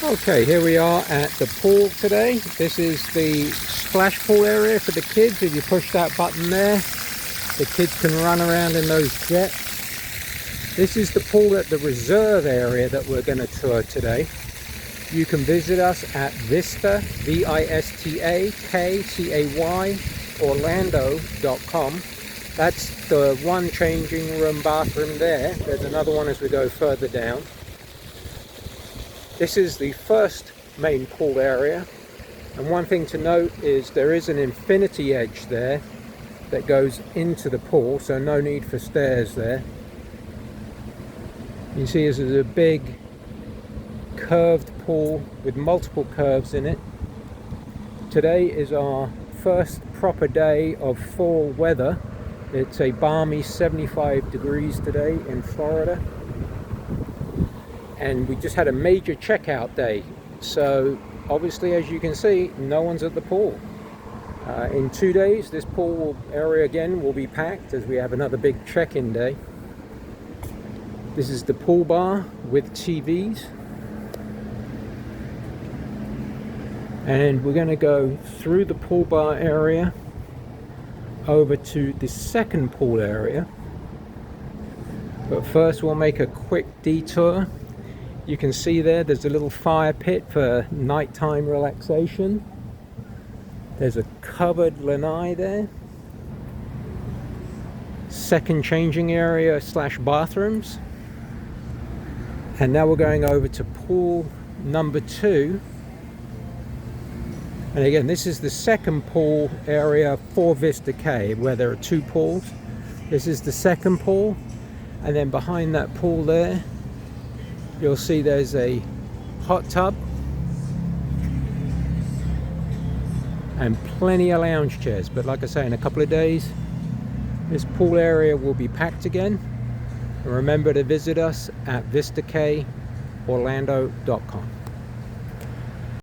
Okay, here we are at the pool today. This is the splash pool area for the kids. If you push that button there, the kids can run around in those jets. This is the pool at the reserve area that we're going to tour today. You can visit us at Vista, V-I-S-T-A-K-C-A-Y, Orlando.com. That's the one changing room bathroom there. There's another one as we go further down. This is the first main pool area, and one thing to note is there is an infinity edge there that goes into the pool, so no need for stairs there. You see this is a big curved pool with multiple curves in it. Today is our first proper day of fall weather. It's a balmy 75 degrees today in Florida. And we just had a major checkout day, so obviously, as you can see, no one's at the pool. In 2 days this pool area again will be packed as we have another big check-in day. This is the pool bar with TVs, and we're going to go through the pool bar area over to the second pool area, but first we'll make a quick detour. You can see there's a little fire pit for nighttime relaxation. There's a covered lanai there. Second changing area / bathrooms. And now we're going over to pool number 2. And again, this is the second pool area for Vista Cay, where there are 2 pools. This is the second pool, and then behind that pool there, you'll see there's a hot tub and plenty of lounge chairs. But like I say, in a couple of days this pool area will be packed again. And remember to visit us at Vista Cay, Orlando.com.